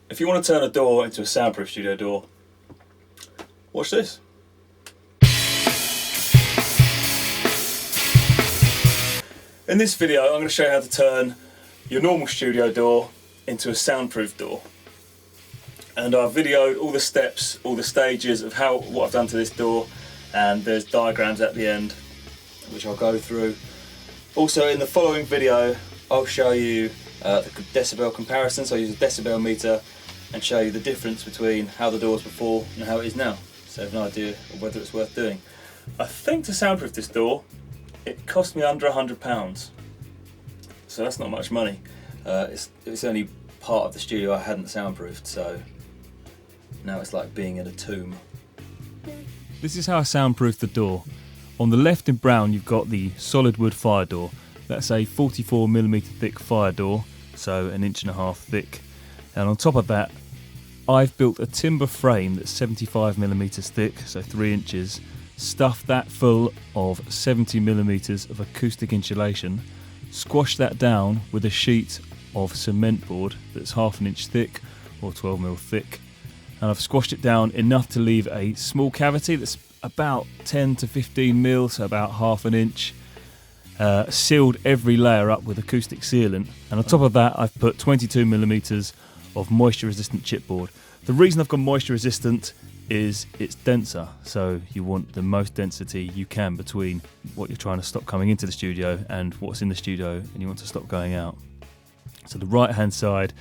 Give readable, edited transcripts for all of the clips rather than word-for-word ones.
if you want to turn a door into a soundproof studio door, watch this. In this video, I'm going to show you how to turn your normal studio door into a soundproof door. And I've videoed all the steps, all the stages of what I've done to this door, and there's diagrams at the end, which I'll go through. Also, in the following video, I'll show you the decibel comparison, so I use a decibel meter and show you the difference between how the door was before and how it is now, so you have an idea of whether it's worth doing. I think to soundproof this door, it cost me under £100, so that's not much money. It's only part of the studio I hadn't soundproofed, so now it's like being in a tomb. This is how I soundproof the door. On the left in brown you've got the solid wood fire door. That's a 44mm thick fire door, so 1.5 inches thick. And on top of that, I've built a timber frame that's 75mm thick, so 3 inches. Stuffed that full of 70mm of acoustic insulation. Squashed that down with a sheet of cement board that's 1/2 inch thick or 12mm thick. And I've squashed it down enough to leave a small cavity that's about 10 to 15mm, so about 1/2 inch. Sealed every layer up with acoustic sealant, and on top of that I've put 22mm of moisture resistant chipboard. The reason I've gone moisture resistant is it's denser, so you want the most density you can between what you're trying to stop coming into the studio and what's in the studio and you want to stop going out. So the right hand side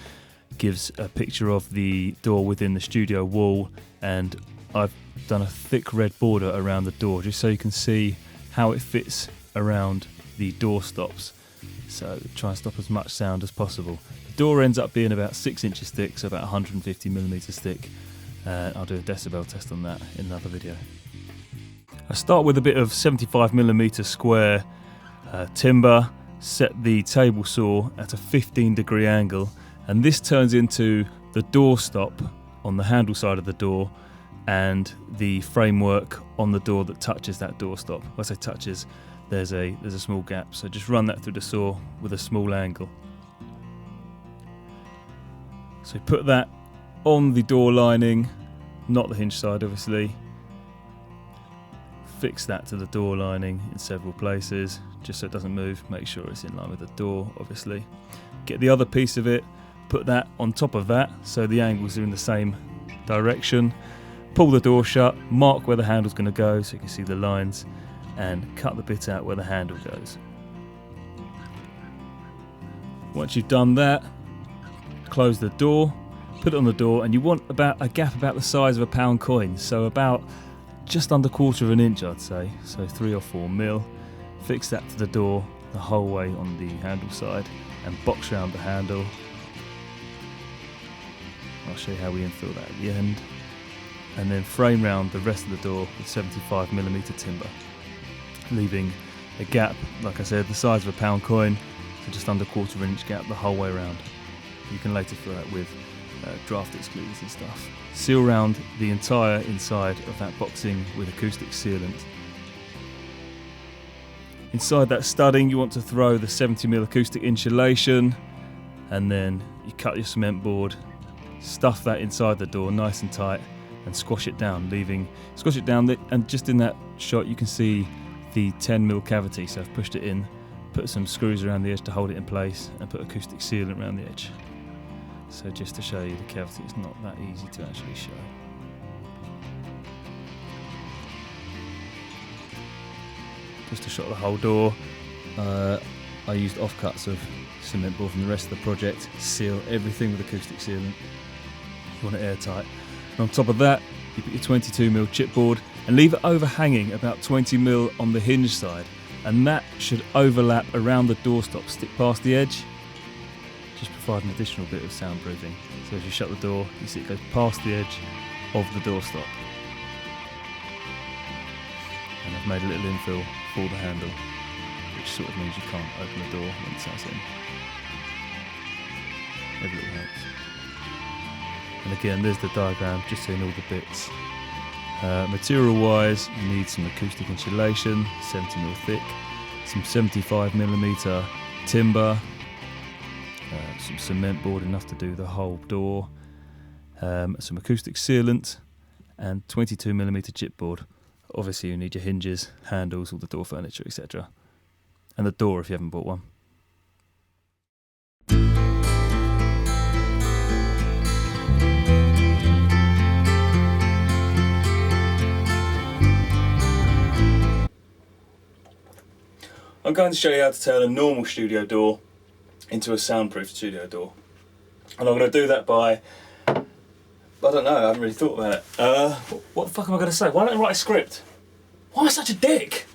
gives a picture of the door within the studio wall, and I've done a thick red border around the door just so you can see how it fits around the door stops, so try and stop as much sound as possible. The door ends up being about 6 inches thick, so about 150mm thick. I'll do a decibel test on that in another video. I start with a bit of 75mm square timber, set the table saw at a 15-degree angle, and this turns into the door stop on the handle side of the door and the framework on the door that touches that door stop. When I say touches, there's a small gap, so just run that through the saw with a small angle. So put that on the door lining, not the hinge side obviously. Fix that to the door lining in several places just so it doesn't move. Make sure it's in line with the door obviously. Get the other piece of it, put that on top of that so the angles are in the same direction. Pull the door shut, mark where the handle's going to go so you can see the lines, and cut the bit out where the handle goes. Once you've done that, close the door, put it on the door, and you want about a gap about the size of a £1 coin, so about just under 1/4 inch I'd say, so 3 or 4mm. Fix that to the door the whole way on the handle side and box around the handle. I'll show you how we infill that at the end. And then frame round the rest of the door with 75mm timber, leaving a gap, like I said, the size of a £1 coin, so just under 1/4 inch gap the whole way around. You can later fill that with draft excluders and stuff. Seal round the entire inside of that boxing with acoustic sealant. Inside that studding you want to throw the 70mm acoustic insulation, and then you cut your cement board, stuff that inside the door nice and tight, and squash it down, and just in that shot you can see the 10mm cavity, so I've pushed it in, put some screws around the edge to hold it in place, and put acoustic sealant around the edge. So just to show you the cavity, it's not that easy to actually show. Just to shot the whole door, I used offcuts of cement board from the rest of the project, seal everything with acoustic sealant. You want it airtight. And on top of that, you put your 22mm chipboard and leave it overhanging about 20mm on the hinge side, and that should overlap around the doorstop, stick past the edge, just provide an additional bit of soundproofing. So as you shut the door, you see it goes past the edge of the doorstop. And I've made a little infill for the handle, which sort of means you can't open the door once that's in. Every little helps. And again, there's the diagram, just seeing all the bits. Material wise, you need some acoustic insulation, 70mm thick, some 75mm timber, some cement board enough to do the whole door, some acoustic sealant, and 22mm chipboard. Obviously you need your hinges, handles, all the door furniture, etc. And the door if you haven't bought one. I'm going to show you how to turn a normal studio door into a soundproof studio door. And I'm going to do that by, I don't know, I haven't really thought about it. What the fuck am I going to say? Why don't I write a script? Why am I such a dick?